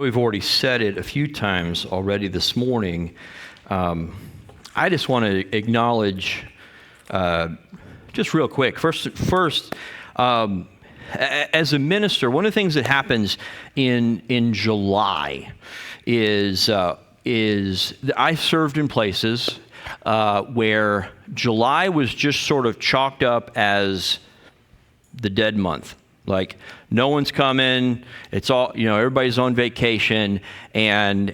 We've already said it a few times already this morning. I just want to acknowledge, just real quick, first, as a minister, one of the things that happens in July is I served in places where July was just sort of chalked up as the dead month. Like, no one's coming, it's all, everybody's on vacation, and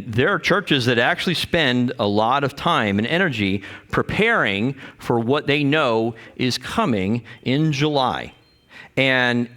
there are churches that actually spend a lot of time and energy preparing for what they know is coming in July. And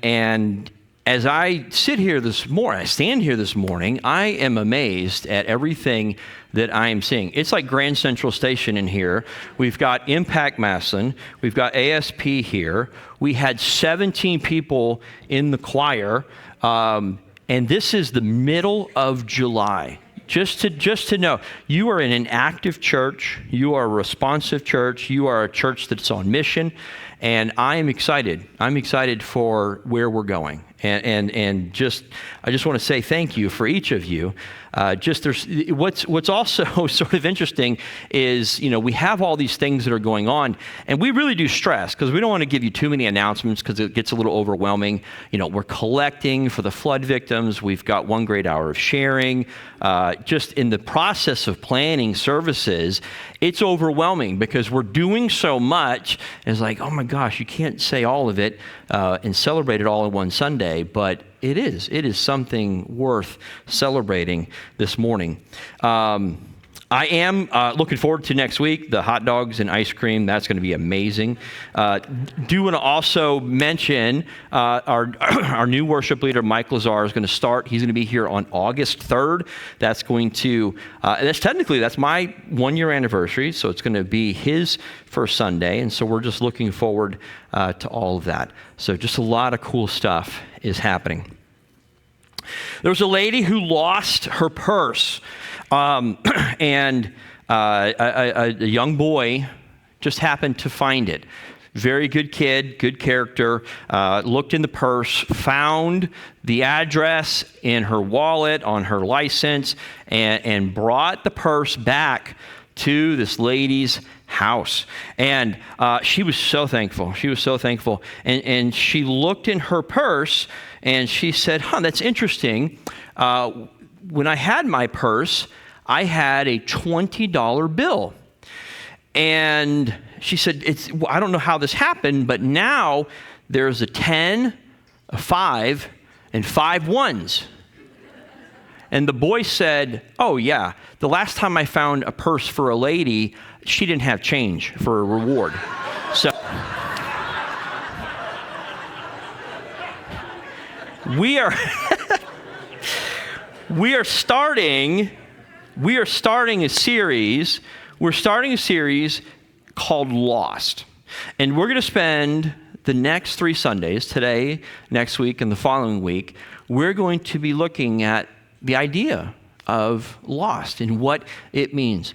as I stand here this morning, I am amazed at everything that I am seeing. It's like Grand Central Station in here. We've got Impact Massillon. We've got ASP here. We had 17 people in the choir, and this is the middle of July. Just to know, you are in an active church. You are a responsive church. You are a church that's on mission, and I am excited. I'm excited for where we're going. And I just want to say thank you for each of you. What's also sort of interesting is, we have all these things that are going on, and we really do stress because we don't want to give you too many announcements because it gets a little overwhelming. We're collecting for the flood victims. We've got 1 great hour of sharing. Just in the process of planning services, it's overwhelming because we're doing so much. And it's like, oh my gosh, you can't say all of it and celebrate it all in one Sunday. But it is something worth celebrating this morning. I am looking forward to next week, the hot dogs and ice cream. That's going to be amazing. Do want to also mention our new worship leader, Mike Lazar, is going to start. He's going to be here on August 3rd. That's my 1-year anniversary, so it's going to be his first Sunday, and so we're just looking forward to all of that. So just a lot of cool stuff is happening. There was a lady who lost her purse, and a young boy just happened to find it. Very good kid, good character, looked in the purse, found the address in her wallet, on her license, and brought the purse back to this lady's house. And she was so thankful. And she looked in her purse and she said, that's interesting. When I had my purse, I had a $20 bill. And she said, I don't know how this happened, but now there's a 10, a 5, and 5 ones. And the boy said, oh yeah, the last time I found a purse for a lady, she didn't have change for a reward. So we are starting a series. We're starting a series called Lost. And we're going to spend the next 3 Sundays, today, next week, and the following week, we're going to be looking at the idea of lost and what it means.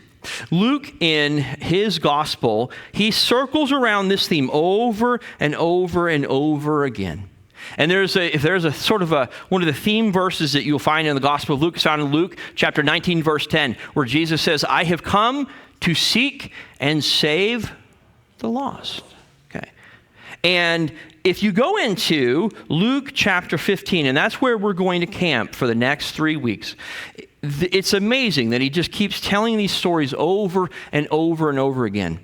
Luke, in his gospel, he circles around this theme over and over and over again. And if there's a sort of one of the theme verses that you'll find in the Gospel of Luke, it's found in Luke chapter 19, verse 10, where Jesus says, I have come to seek and save the lost. Okay. And if you go into Luke chapter 15, and that's where we're going to camp for the next 3 weeks, it's amazing that he just keeps telling these stories over and over and over again.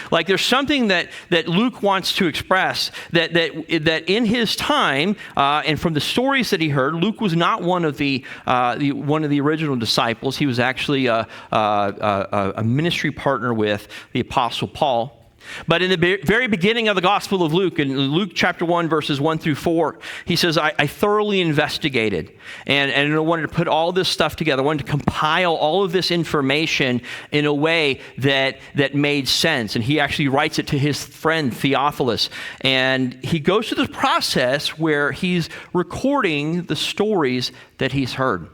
Like there's something that Luke wants to express that in his time and from the stories that he heard, Luke was not one of the original disciples. He was actually a ministry partner with the Apostle Paul. But in the very beginning of the Gospel of Luke, in Luke chapter 1, verses 1 through 4, he says, I thoroughly investigated and I wanted to put all this stuff together. I wanted to compile all of this information in a way that made sense. And he actually writes it to his friend Theophilus. And he goes through this process where he's recording the stories that he's heard.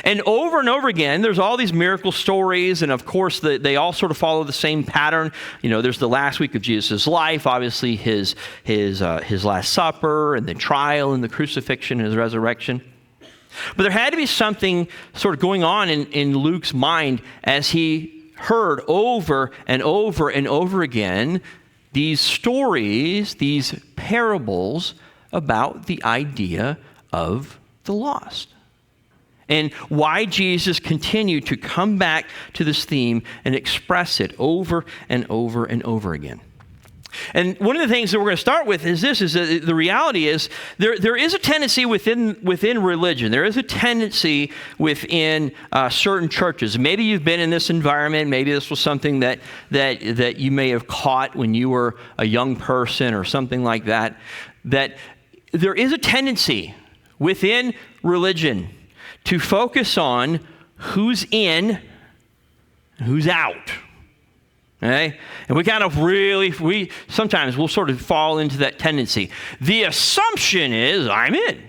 And over again, there's all these miracle stories, and of course, they all sort of follow the same pattern. There's the last week of Jesus' life, obviously his Last Supper, and the trial, and the crucifixion, and his resurrection. But there had to be something sort of going on in Luke's mind as he heard over and over and over again these stories, these parables about the idea of the lost. And why Jesus continued to come back to this theme and express it over and over and over again. And one of the things that we're going to start with is this, is that the reality is there is a tendency within religion. There is a tendency within certain churches. Maybe you've been in this environment. Maybe this was something that you may have caught when you were a young person or something like that, that there is a tendency within religion to focus on who's in and who's out. Okay? And we kind of sometimes we'll sort of fall into that tendency. The assumption is I'm in.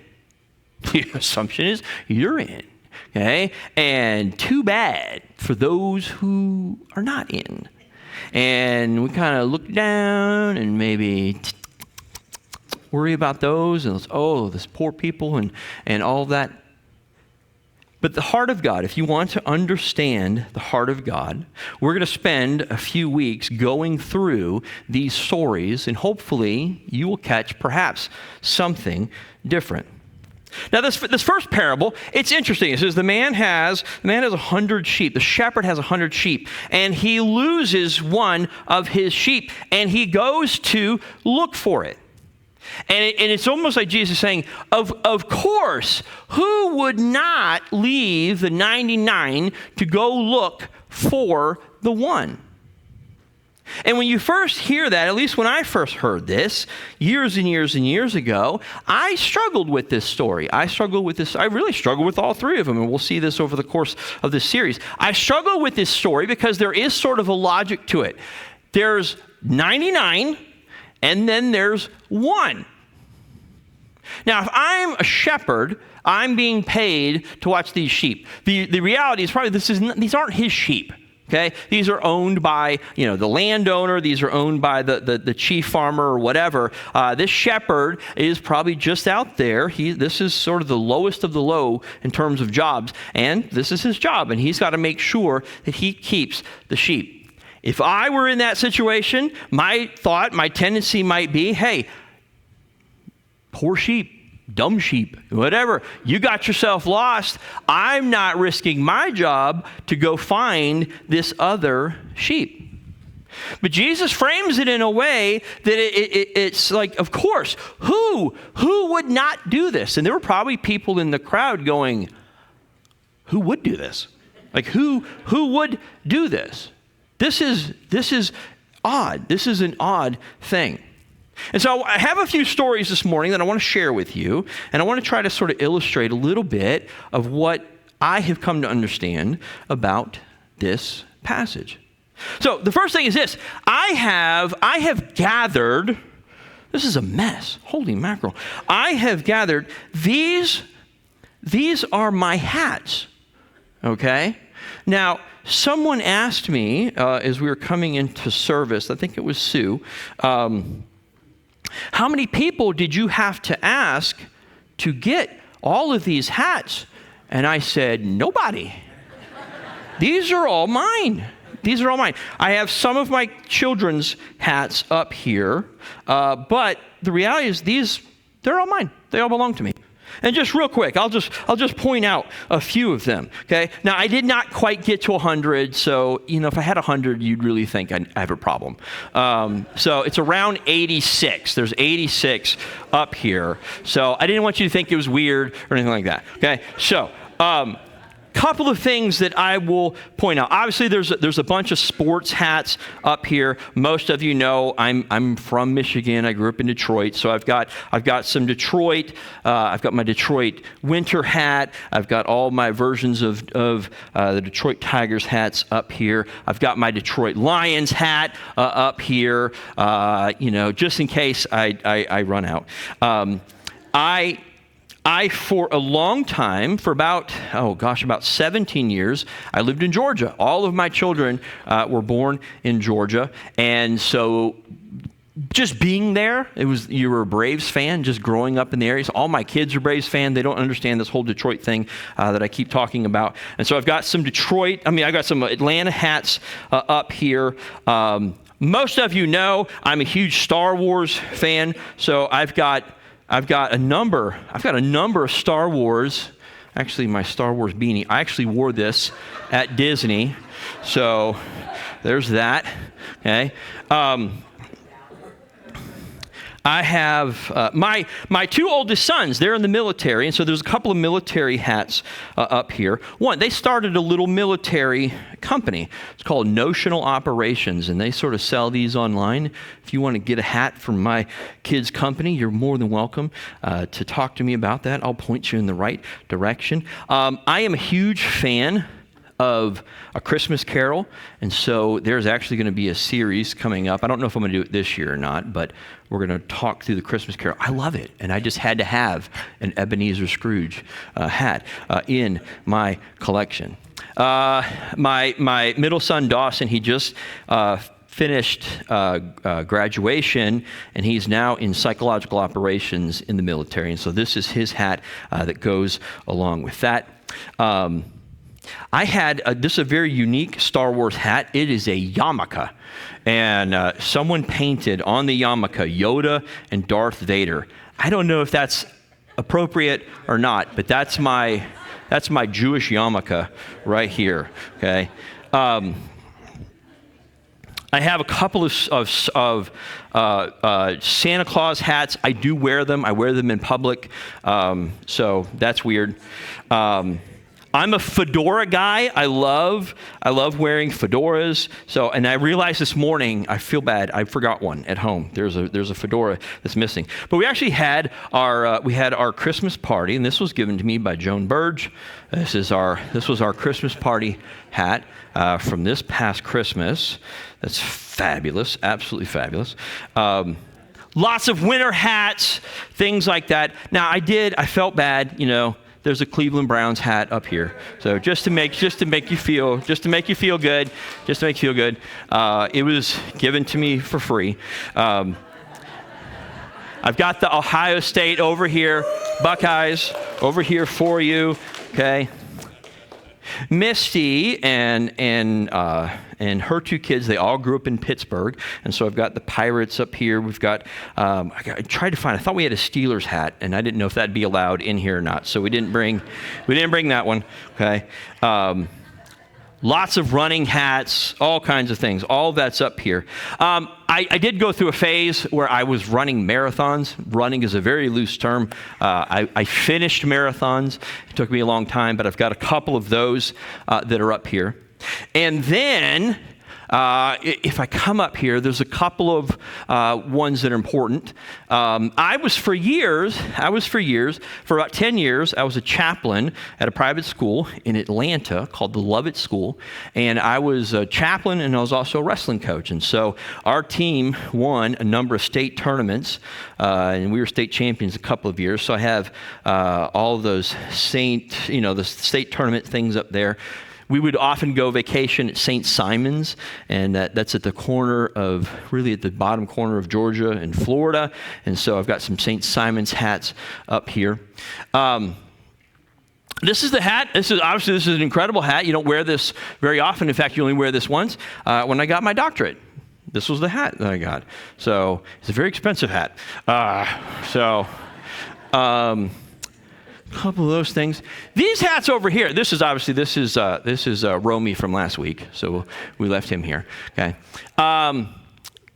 The assumption is you're in. Okay? And too bad for those who are not in. And we kind of look down and maybe worry about those and this poor people and all of that. But the heart of God, if you want to understand the heart of God, we're going to spend a few weeks going through these stories, and hopefully you will catch perhaps something different. Now, this first parable, it's interesting. It says the man has 100 sheep. The shepherd has 100 sheep, and he loses one of his sheep, and he goes to look for it. And it's almost like Jesus saying, of course, who would not leave the 99 to go look for the one? And when you first hear that, at least when I first heard this, years and years and years ago, I struggled with this story. I really struggled with all three of them, and we'll see this over the course of this series. I struggle with this story because there is sort of a logic to it. There's 99, and then there's one. Now, if I'm a shepherd, I'm being paid to watch these sheep. The reality is probably these aren't his sheep. Okay, these are owned by the landowner. These are owned by the chief farmer or whatever. This shepherd is probably just out there. This is sort of the lowest of the low in terms of jobs, and this is his job, and he's got to make sure that he keeps the sheep. If I were in that situation, my tendency might be, hey, poor sheep, dumb sheep, whatever. You got yourself lost. I'm not risking my job to go find this other sheep. But Jesus frames it in a way that it's like, of course, who would not do this? And there were probably people in the crowd going, who would do this? Like, who would do this? This is odd. This is an odd thing. And so I have a few stories this morning that I want to share with you, and I want to try to sort of illustrate a little bit of what I have come to understand about this passage. So the first thing is this. I have gathered, this is a mess, holy mackerel. I have gathered, these are my hats, okay? Now, someone asked me as we were coming into service, I think it was Sue, how many people did you have to ask to get all of these hats? And I said, nobody. These are all mine. These are all mine. I have some of my children's hats up here, but the reality is they're all mine. They all belong to me. And just real quick, I'll just point out a few of them, okay? Now, I did not quite get to 100, so, if I had 100, you'd really think I have a problem. So it's around 86. There's 86 up here. So I didn't want you to think it was weird or anything like that, okay? So, couple of things that I will point out. Obviously, there's a bunch of sports hats up here. Most of you know I'm from Michigan. I grew up in Detroit, so I've got some Detroit. I've got my Detroit winter hat. I've got all my versions of the Detroit Tigers hats up here. I've got my Detroit Lions hat up here. Just in case I run out. I, for a long time, for about 17 years, I lived in Georgia. All of my children were born in Georgia. And so just being there, you were a Braves fan, just growing up in the area. So all my kids are Braves fan. They don't understand this whole Detroit thing that I keep talking about. And so I've got some I got some Atlanta hats up here. Most of you know I'm a huge Star Wars fan, so I've got a number of Star Wars. Actually, my Star Wars beanie. I actually wore this at Disney, so there's that. Okay. I have my two oldest sons. They're in the military, and so there's a couple of military hats up here. One, they started a little military company. It's called Notional Operations, and they sort of sell these online. If you want to get a hat from my kids' company, you're more than welcome to talk to me about that. I'll point you in the right direction. I am a huge fan of A Christmas Carol, and so there's actually going to be a series coming up. I don't know if I'm going to do it this year or not, but we're going to talk through The Christmas Carol. I love it, and I just had to have an Ebenezer Scrooge hat in my collection. My middle son, Dawson, he just finished graduation, and he's now in psychological operations in the military, and so this is his hat that goes along with that. I had this is a very unique Star Wars hat. It is a yarmulke, and someone painted on the yarmulke Yoda and Darth Vader. I don't know if that's appropriate or not, but that's my Jewish yarmulke right here. Okay. I have a couple of Santa Claus hats. I do wear them. I wear them in public, so that's weird. I'm a fedora guy. I love wearing fedoras. So, and I realized this morning, I feel bad. I forgot one at home. There's a fedora that's missing. But we actually had our Christmas party, and this was given to me by Joan Burge. This was our Christmas party hat from this past Christmas. That's fabulous, absolutely fabulous. Lots of winter hats, things like that. Now I felt bad, There's a Cleveland Browns hat up here, so just to make you feel good. It was given to me for free. I've got the Ohio State over here, Buckeyes over here for you. Okay, Misty and her two kids, they all grew up in Pittsburgh, and so I've got the Pirates up here. We've got, I thought we had a Steelers hat, and I didn't know if that'd be allowed in here or not, so we didn't bring that one, okay? Lots of running hats, all kinds of things. All of that's up here. I did go through a phase where I was running marathons. Running is a very loose term. I finished marathons. It took me a long time, but I've got a couple of those that are up here. And then, if I come up here, there's a couple of ones that are important. I was for about 10 years, I was a chaplain at a private school in Atlanta called the Lovett School. And I was a chaplain, and I was also a wrestling coach. And so our team won a number of state tournaments, and we were state champions a couple of years. So I have all of those the state tournament things up there. We would often go vacation at St. Simon's, and that's at the bottom corner of Georgia and Florida. And so I've got some St. Simon's hats up here. This is the hat. This is an incredible hat. You don't wear this very often. In fact, you only wear this once. When I got my doctorate, this was the hat that I got. So it's a very expensive hat. Couple of those things. These hats over here. This is Romy from last week, so we left him here. Okay.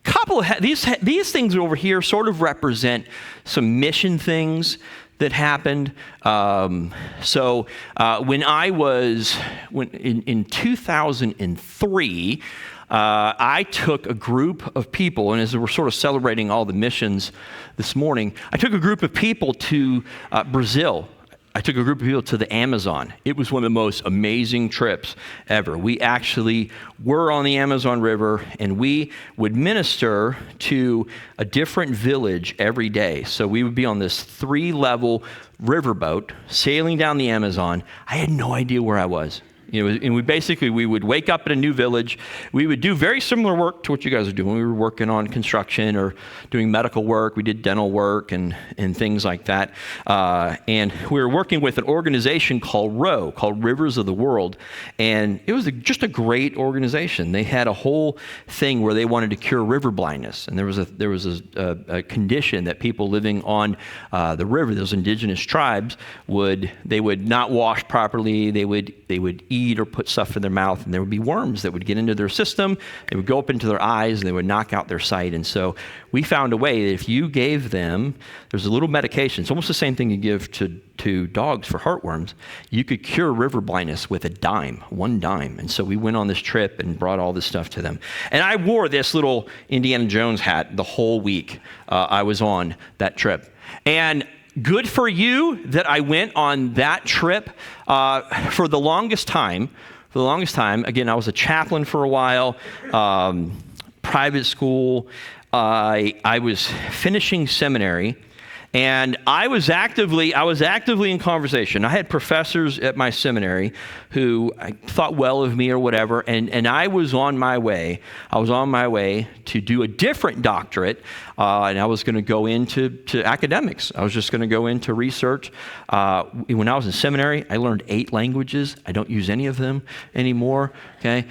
Couple of these things over here sort of represent some mission things that happened. So when I was in 2003. I took a group of people, and as we're sort of celebrating all the missions this morning, I took a group of people to Brazil. I took a group of people to the Amazon. It was one of the most amazing trips ever. We actually were on the Amazon River, and we would minister to a different village every day. So we would be on this 3-level riverboat sailing down the Amazon. I had no idea where I was. And we would wake up in a new village. We would do very similar work to what you guys are doing. We were working on construction or doing medical work. We did dental work and things like that. And we were working with an organization called ROW, called Rivers of the World. And it was just a great organization. They had a whole thing where they wanted to cure river blindness. And there was a condition that people living on the river, those indigenous tribes, would not wash properly. They would eat or put stuff in their mouth, and there would be worms that would get into their system. They would go up into their eyes, and they would knock out their sight. And so we found a way that if you gave them, there's a little medication. It's almost the same thing you give to dogs for heartworms. You could cure river blindness with one dime. And so we went on this trip and brought all this stuff to them. And I wore this little Indiana Jones hat the whole week I was on that trip. And good for you that I went on that trip for the longest time. Again, I was a chaplain for a while, private school. I was finishing seminary, and I was actively in conversation. I had professors at my seminary who thought well of me or whatever, and I was on my way. I was on my way to do a different doctorate, and I was going to go into academics. I was just going to go into research. When I was in seminary, I learned 8 languages. I don't use any of them anymore. Okay.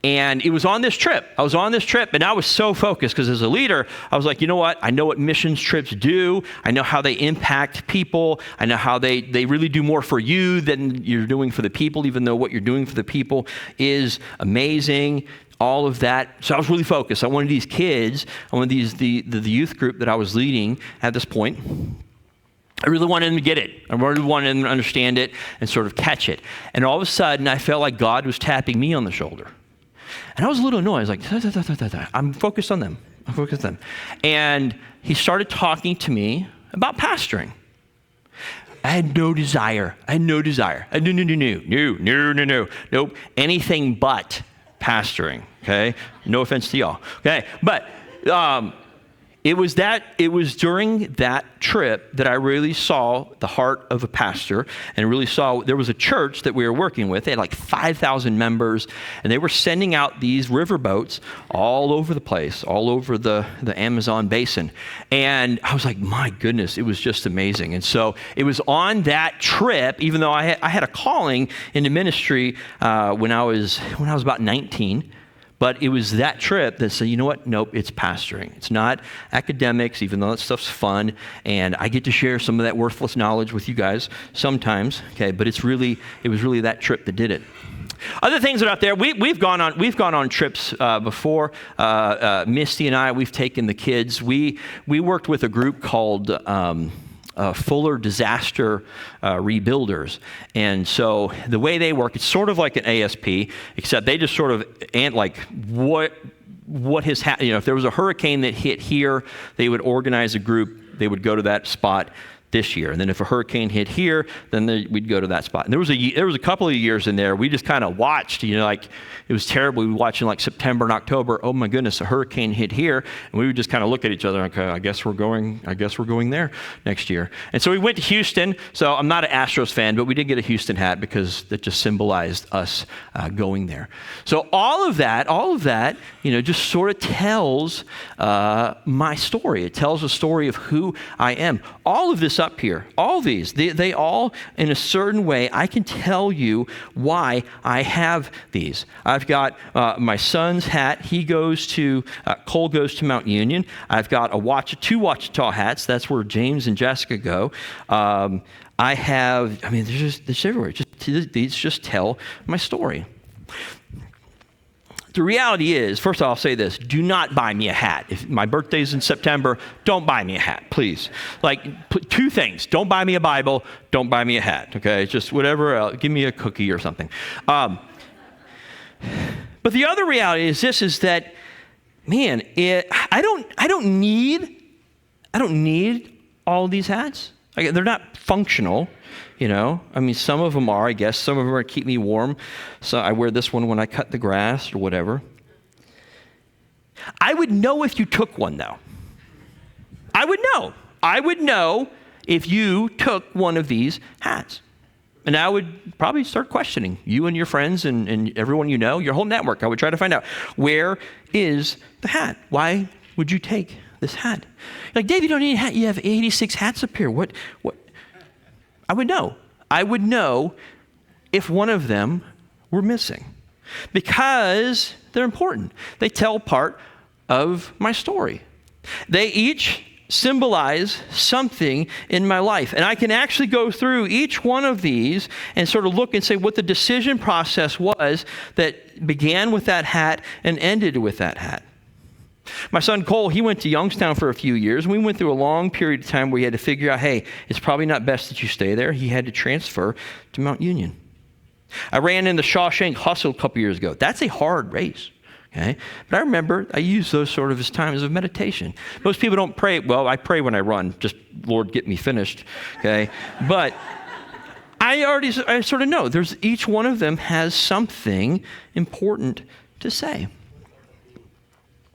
And it was on this trip. I was on this trip, and I was so focused because as a leader, I was like, you know what? I know what missions trips do. I know how they impact people. I know how they really do more for you than you're doing for the people, even though what you're doing for the people is amazing. All of that. So I was really focused. I wanted these kids, the youth group that I was leading at this point, I really wanted them to get it. I really wanted them to understand it and sort of catch it. And all of a sudden, I felt like God was tapping me on the shoulder. And I was a little annoyed. I was like, I'm focused on them. And he started talking to me about pastoring. I had no desire. No. Nope. Anything but pastoring. Okay. No offense to y'all. Okay. But it was during that trip that I really saw the heart of a pastor, and really saw there was a church that we were working with. They had like 5,000 members, and they were sending out these river boats all over the place, all over the Amazon basin. And I was like, my goodness, it was just amazing. And so it was on that trip, even though I had a calling into ministry when I was about 19. But it was that trip that said, you know what? Nope, it's pastoring. It's not academics, even though that stuff's fun. And I get to share some of that worthless knowledge with you guys sometimes. Okay, but it was really that trip that did it. Other things that are out there, we've gone on trips before. Misty and I, we've taken the kids. We worked with a group called Fuller Disaster Rebuilders. And so the way they work, it's sort of like an ASP, except they just sort of, and like what has happened, if there was a hurricane that hit here, they would organize a group, they would go to that spot this year. And then if a hurricane hit here, then we'd go to that spot. And there was a couple of years in there, we just kind of watched, like it was terrible. We were watching like September and October. Oh my goodness, a hurricane hit here. And we would just kind of look at each other, okay, I guess we're going there next year. And so we went to Houston. So I'm not an Astros fan, but we did get a Houston hat because that just symbolized us going there. So all of that, just sort of tells my story. It tells a story of who I am. All of this up here, all these, they all, in a certain way, I can tell you why I have these. I've got my son's hat. Cole goes to Mount Union. I've got two Ouachita hats. That's where James and Jessica go. There's everywhere. These just tell my story. The reality is, first I'll say this, do not buy me a hat. If my birthday's in September, don't buy me a hat, please. Like, 2 things. Don't buy me a Bible, don't buy me a hat, okay? Just whatever, give me a cookie or something. But the other reality is this, is that, man, I don't need all of these hats. Like, they're not functional. Some of them are, I guess. Some of them are to keep me warm. So I wear this one when I cut the grass or whatever. I would know if you took one, though. I would know if you took one of these hats. And I would probably start questioning you and your friends and everyone you know, your whole network. I would try to find out, where is the hat? Why would you take this hat? Like, Dave, you don't need a hat. You have 86 hats up here. What? I would know. I would know if one of them were missing, because they're important. They tell part of my story. They each symbolize something in my life. And I can actually go through each one of these and sort of look and say what the decision process was that began with that hat and ended with that hat. My son Cole, he went to Youngstown for a few years, and we went through a long period of time where he had to figure out, hey, it's probably not best that you stay there. He had to transfer to Mount Union. I ran in the Shawshank Hustle a couple years ago. That's a hard race. Okay? But I remember I use those sort of as times of meditation. Most people don't pray. Well, I pray when I run, just Lord, get me finished. Okay? But I sort of know each one of them has something important to say.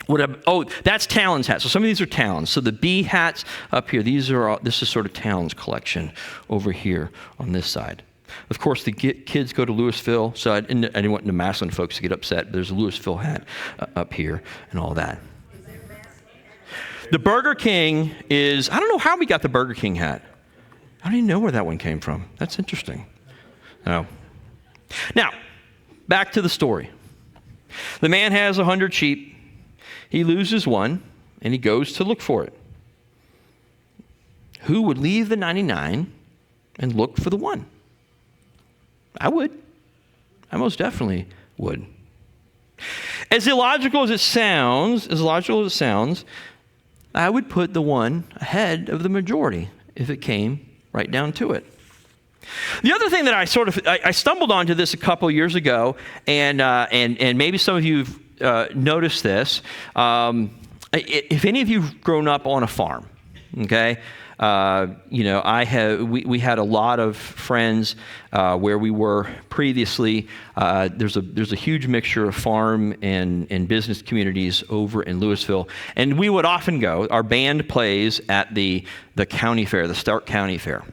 That's Talon's hat. So some of these are Talon's. So the B hats up here, this is sort of Talon's collection over here on this side. Of course, the kids go to Louisville, so I didn't want the Massillon folks to get upset, but there's a Louisville hat up here and all that. The Burger King is, I don't know how we got the Burger King hat. I don't even know where that one came from. That's interesting. Oh. Now, back to the story. The man has 100 sheep. He loses one, and he goes to look for it. Who would leave the 99 and look for the one? I would. I most definitely would. As illogical as it sounds, I would put the one ahead of the majority if it came right down to it. The other thing that I stumbled onto this a couple years ago, and maybe some of you've noticed this. If any of you've grown up on a farm, okay. We had a lot of friends where we were previously. There's a huge mixture of farm and business communities over in Louisville, and we would often go. Our band plays at the county fair, the Stark County Fair,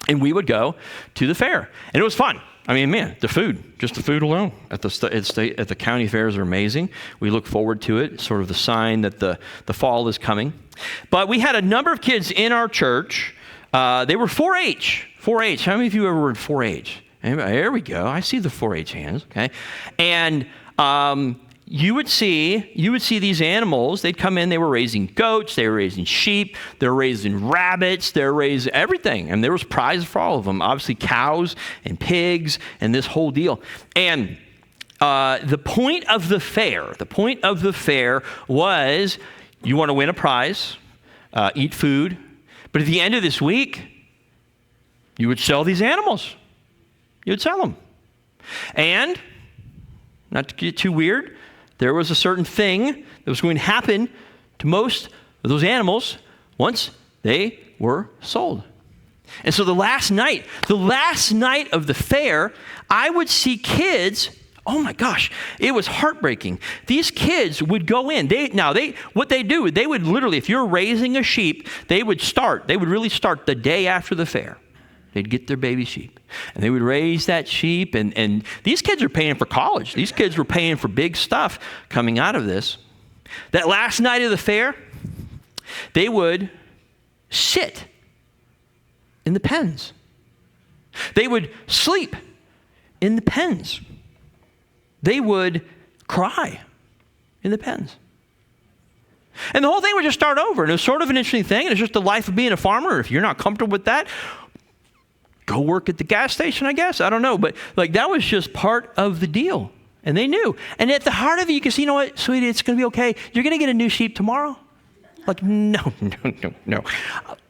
and we would go to the fair, and it was fun. I mean, man, the food alone at the county fairs are amazing. We look forward to it. It's sort of the sign that the fall is coming. But we had a number of kids in our church. They were 4-H. 4-H. How many of you ever were in 4-H? There we go. I see the 4-H hands. Okay, and you would see these animals. They'd come in. They were raising goats. They were raising sheep. They were raising rabbits. They were raising everything. And there was prizes for all of them. Obviously, cows and pigs and this whole deal. And the point of the fair was you want to win a prize, eat food. But at the end of this week, you would sell these animals. You would sell them. And not to get too weird, there was a certain thing that was going to happen to most of those animals once they were sold. And so the last night of the fair, I would see kids. Oh my gosh, it was heartbreaking. These kids would go in. What they do, they would literally, if you're raising a sheep, they would really start the day after the fair. They'd get their baby sheep, and they would raise that sheep, and these kids are paying for college. These kids were paying for big stuff coming out of this. That last night of the fair, they would sit in the pens. They would sleep in the pens. They would cry in the pens. And the whole thing would just start over, and it was sort of an interesting thing. It's just the life of being a farmer. If you're not comfortable with that, go work at the gas station, I guess. I don't know. But that was just part of the deal. And they knew. And at the heart of it, you can see, you know what, sweetie, it's going to be okay. You're going to get a new sheep tomorrow. No.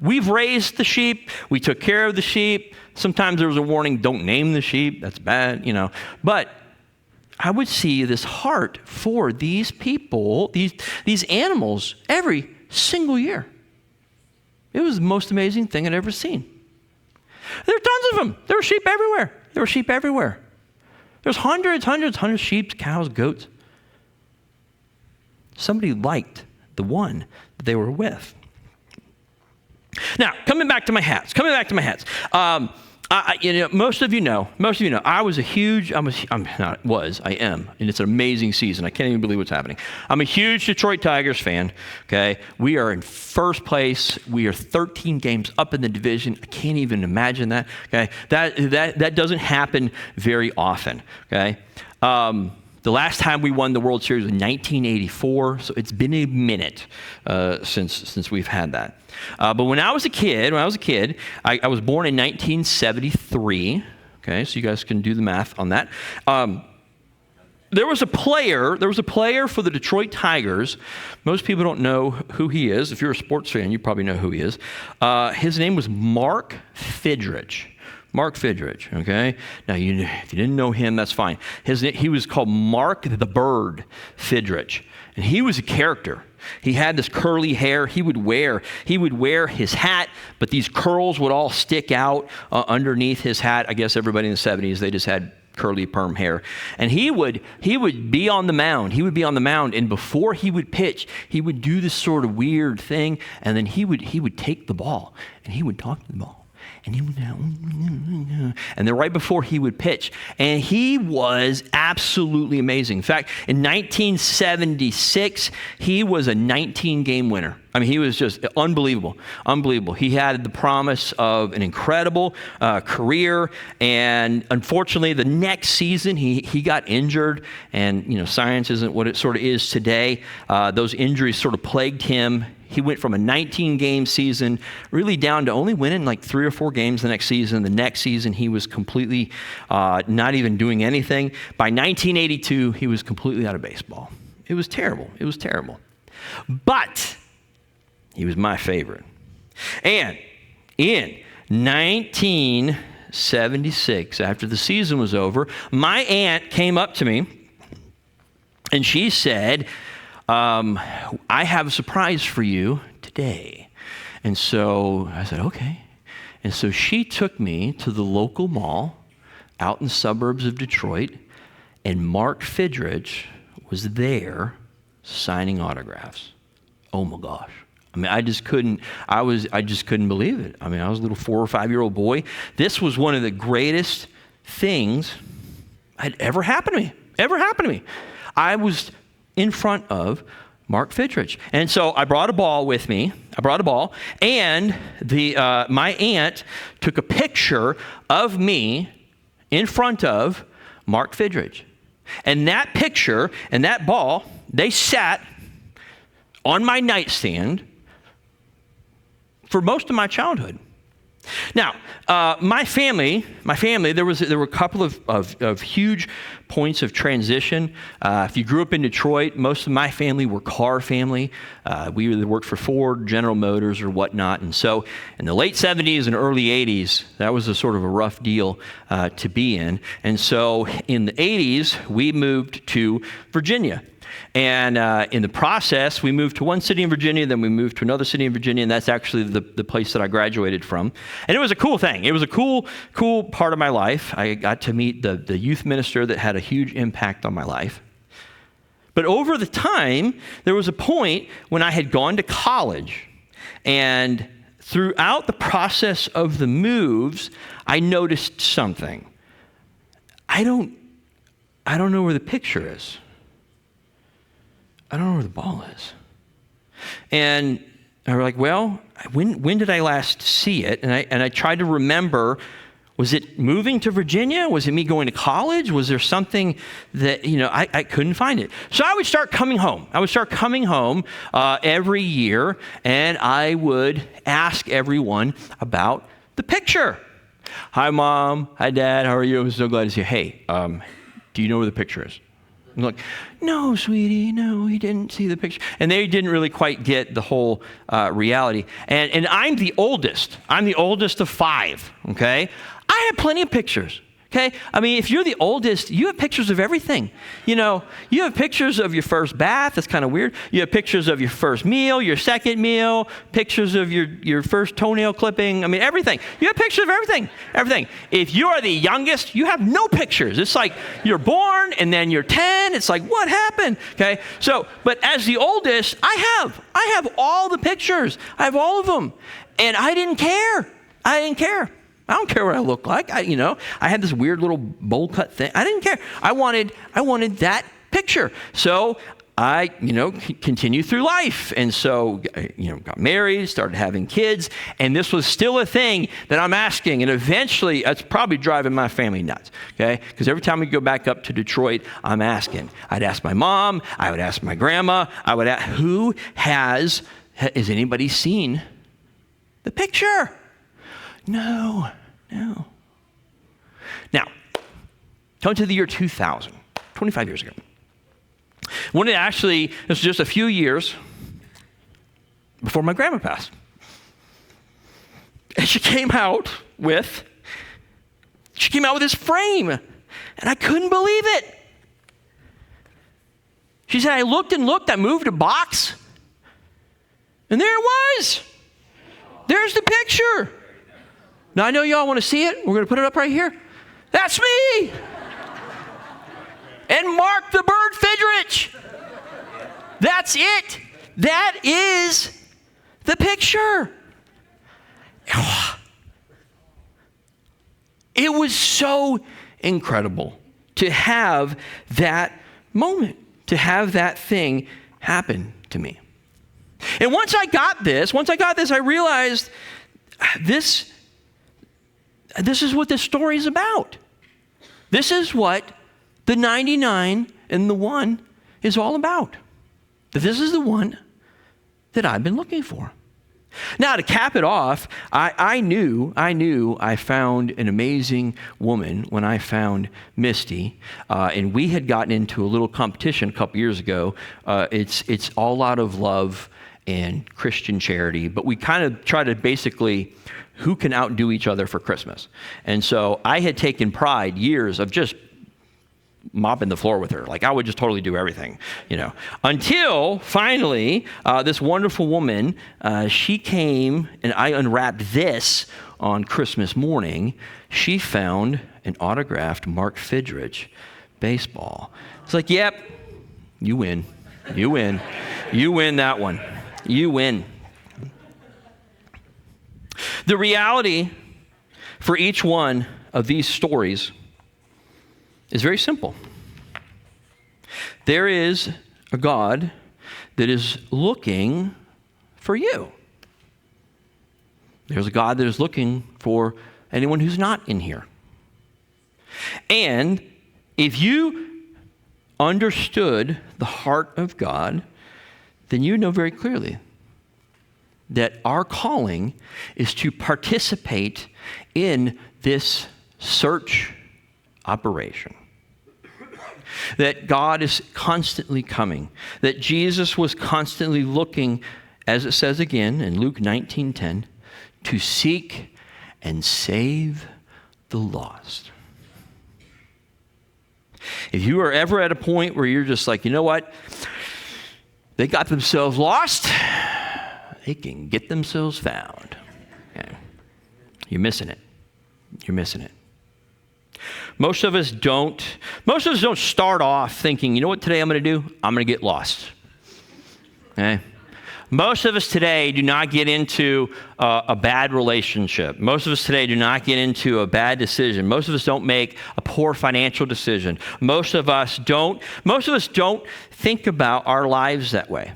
We've raised the sheep. We took care of the sheep. Sometimes there was a warning, don't name the sheep. That's bad, But I would see this heart for these people, these animals, every single year. It was the most amazing thing I'd ever seen. There were tons of them. There were sheep everywhere. There's hundreds of sheep, cows, goats. Somebody liked the one that they were with. Now, coming back to my hats. Most of you know, I am, and it's an amazing season. I can't even believe what's happening. I'm a huge Detroit Tigers fan, okay? We are in first place. We are 13 games up in the division. I can't even imagine that, okay? That doesn't happen very often, okay? The last time we won the World Series was 1984, so it's been a minute since we've had that. But when I was a kid, I was born in 1973. Okay, so you guys can do the math on that. There was a player for the Detroit Tigers. Most people don't know who he is. If you're a sports fan, you probably know who he is. His name was Mark Fidrych. Mark Fidrych, okay? Now, if you didn't know him, that's fine. He was called Mark the Bird Fidrych, and he was a character. He had this curly hair. He would wear his hat, but these curls would all stick out underneath his hat. I guess everybody in the 70s, they just had curly perm hair. And he would be on the mound. And before he would pitch, he would do this sort of weird thing, and then he would take the ball, and he would talk to the ball. And he would, and then right before he would pitch, and he was absolutely amazing. In fact, in 1976, he was a 19-game winner. I mean, he was just unbelievable. He had the promise of an incredible career, and unfortunately, the next season he got injured. And science isn't what it sort of is today. Those injuries sort of plagued him. He went from a 19-game season really down to only winning like 3 or 4 games the next season. The next season, he was completely not even doing anything. By 1982, he was completely out of baseball. It was terrible. But he was my favorite. And in 1976, after the season was over, my aunt came up to me and she said, I have a surprise for you today. And so I said, okay. And so she took me to the local mall out in the suburbs of Detroit, and Mark Fidrych was there signing autographs. Oh my gosh. I mean, I just couldn't believe it. I mean, I was a little 4 or 5-year-old boy. This was one of the greatest things that ever happened to me. I was in front of Mark Fidrych. And so I brought a ball with me. And my aunt took a picture of me in front of Mark Fidrych. And that picture and that ball, they sat on my nightstand for most of my childhood. Now, my family, there were a couple of huge points of transition. If you grew up in Detroit, most of my family were car family. We either worked for Ford, General Motors, or whatnot. And so in the late 70s and early 80s, that was a sort of a rough deal to be in. And so in the 80s, we moved to Virginia. And in the process, we moved to one city in Virginia, then we moved to another city in Virginia, and that's actually the place that I graduated from. And it was a cool thing. It was a cool part of my life. I got to meet the youth minister that had a huge impact on my life. But over the time, there was a point when I had gone to college, and throughout the process of the moves, I noticed something. I don't know where the picture is. I don't know where the ball is. And I was like, well, when did I last see it? And I tried to remember, was it moving to Virginia? Was it me going to college? Was there something that, I couldn't find it. So I would start coming home. Every year, and I would ask everyone about the picture. Hi, Mom. Hi, Dad. How are you? I'm so glad to see you. Hey, do you know where the picture is? I'm like, no, sweetie, no, he didn't see the picture. And they didn't really quite get the whole reality. And I'm the oldest. I'm the oldest of 5, okay? I have plenty of pictures, okay? I mean, if you're the oldest, you have pictures of everything. You have pictures of your first bath. That's kind of weird. You have pictures of your first meal, your second meal, pictures of your first toenail clipping. I mean, everything. You have pictures of everything. If you are the youngest, you have no pictures. It's like you're born and then you're 10. It's like, what happened? Okay? So, but as the oldest, I have all the pictures. I have all of them. And I didn't care. I don't care what I look like. I had this weird little bowl cut thing. I didn't care. I wanted that picture. So I, continued through life. And so, got married, started having kids, and this was still a thing that I'm asking. And eventually, it's probably driving my family nuts, okay? Because every time we go back up to Detroit, I'm asking. I'd ask my mom, I would ask my grandma, I would ask, has anybody seen the picture? No. Now, come to the year 2000, 25 years ago. This was just a few years before my grandma passed. And she came out with this frame, and I couldn't believe it. She said, I looked, I moved a box, and there it was. There's the picture. Now, I know y'all want to see it. We're going to put it up right here. That's me. And Mark the Bird Fidrich. That's it. That is the picture. It was so incredible to have that moment, to have that thing happen to me. And once I got this, I realized this is what this story is about. This is what the 99 and the 1 is all about. This is the one that I've been looking for. Now, to cap it off, I knew I found an amazing woman when I found Misty, and we had gotten into a little competition a couple years ago. It's all out of love and Christian charity, but we kind of try to basically who can outdo each other for Christmas. And so I had taken pride years of just mopping the floor with her. Like I would just totally do everything, until finally this wonderful woman, she came and I unwrapped this on Christmas morning. She found an autographed Mark Fidrich baseball. It's like, yep, you win. You win that one. You win. The reality for each one of these stories is very simple. There is a God that is looking for you. There's a God that is looking for anyone who's not in here. And if you understood the heart of God, then you know very clearly that our calling is to participate in this search operation. That God is constantly coming. That Jesus was constantly looking, as it says again in Luke 19:10, to seek and save the lost. If you are ever at a point where you're just like, you know what? They got themselves lost. They can get themselves found. Okay. You're missing it. You're missing it. Most of us don't start off thinking, you know what today I'm going to do? I'm going to get lost. Okay? Most of us today do not get into a bad relationship. Most of us today do not get into a bad decision. Most of us don't make a poor financial decision. Most of us don't think about our lives that way.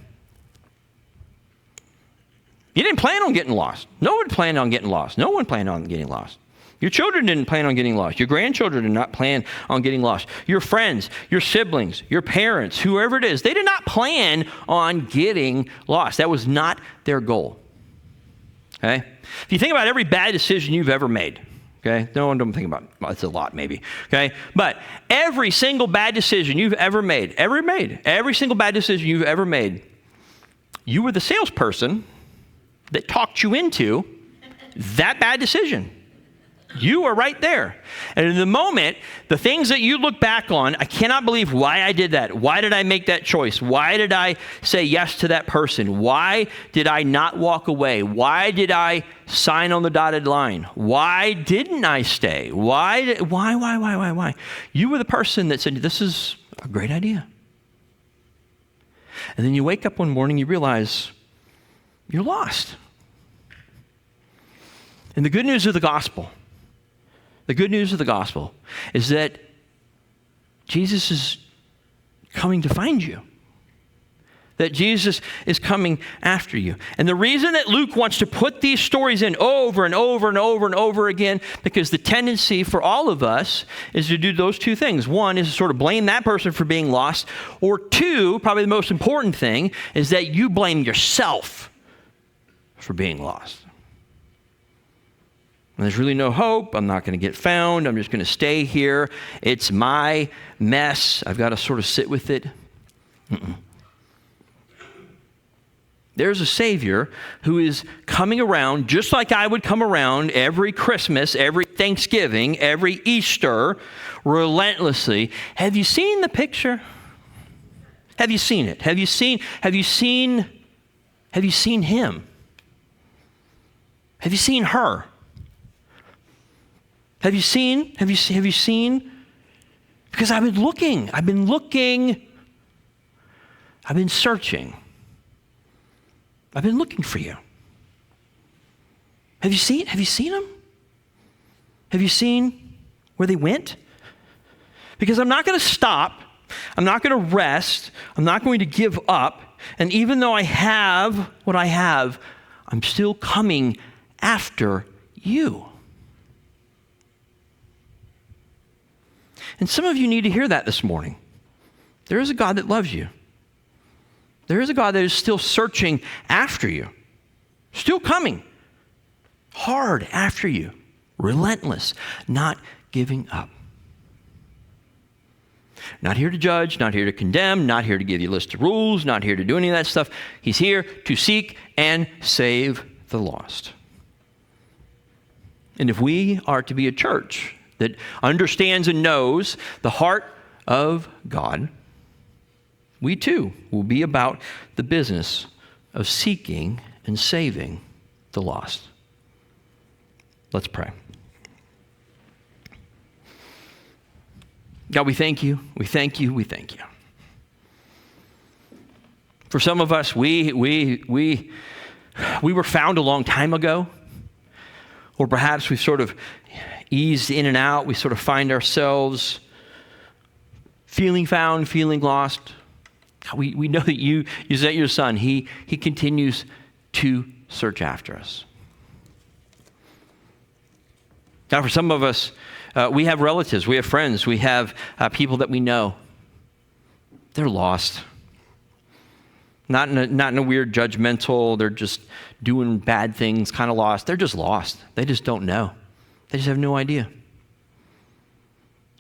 You didn't plan on getting lost. No one planned on getting lost. No one planned on getting lost. Your children didn't plan on getting lost. Your grandchildren did not plan on getting lost. Your friends, your siblings, your parents, whoever it is, they did not plan on getting lost. That was not their goal. Okay? If you think about every bad decision you've ever made, okay? No one don't think about it. Well, it's a lot maybe, okay? But every single bad decision you've ever made, every single bad decision you've ever made, you were the salesperson that talked you into that bad decision. You are right there. And in the moment, the things that you look back on, I cannot believe why I did that. Why did I make that choice? Why did I say yes to that person? Why did I not walk away? Why did I sign on the dotted line? Why didn't I stay? Why? You were the person that said, this is a great idea. And then you wake up one morning, you realize you're lost. And the good news of the gospel The good news of the gospel is that Jesus is coming to find you. That Jesus is coming after you. And the reason that Luke wants to put these stories in over and over and over and over again, because the tendency for all of us is to do those two things. One is to sort of blame that person for being lost. Or two, probably the most important thing, is that you blame yourself for being lost. And there's really no hope. I'm not going to get found. I'm just going to stay here. It's my mess. I've got to sort of sit with it. There's a Savior who is coming around just like I would come around every Christmas, every Thanksgiving, every Easter, relentlessly. Have you seen the picture? Have you seen it? Have you seen him? Have you seen her? Have you seen? Because I've been looking. I've been searching. I've been looking for you. Have you seen them? Have you seen where they went? Because I'm not going to stop. I'm not going to rest. I'm not going to give up. And even though I have what I have, I'm still coming after you. And some of you need to hear that this morning. There is a God that loves you. There is a God that is still searching after you, still coming hard after you, relentless, not giving up. Not here to judge, not here to condemn, not here to give you a list of rules, not here to do any of that stuff. He's here to seek and save the lost. And if we are to be a church that understands and knows the heart of God, we too will be about the business of seeking and saving the lost. Let's pray. God, we thank you. We thank you. We thank you. For some of us, we were found a long time ago, or perhaps we've sort of eased in and out. We sort of find ourselves feeling found, feeling lost. We know that you sent your son. He continues to search after us. Now, for some of us, we have relatives, we have friends, we have people that we know. They're lost. Not in a weird judgmental, they're just doing bad things, kind of lost. They're just lost. They just don't know. They just have no idea.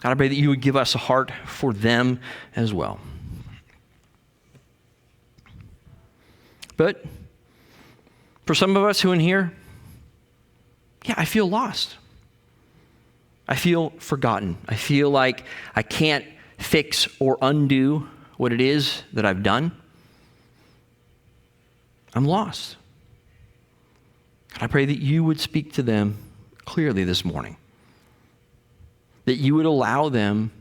God, I pray that you would give us a heart for them as well. But for some of us who in here, I feel lost. I feel forgotten. I feel like I can't fix or undo what it is that I've done. I'm lost. God, I pray that you would speak to them clearly this morning. That you would allow them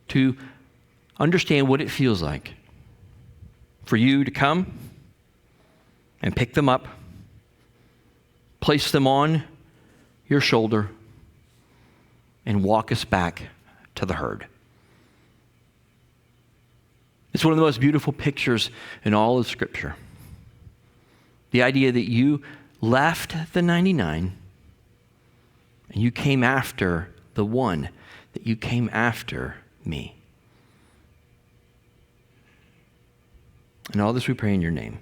to understand what it feels like for you to come and pick them up, place them on your shoulder, and walk us back to the herd. It's one of the most beautiful pictures in all of Scripture. The idea that you left the 99 and you came after the one, that you came after me. And all this we pray in your name.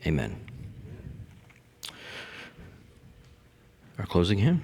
Amen. Our closing hymn.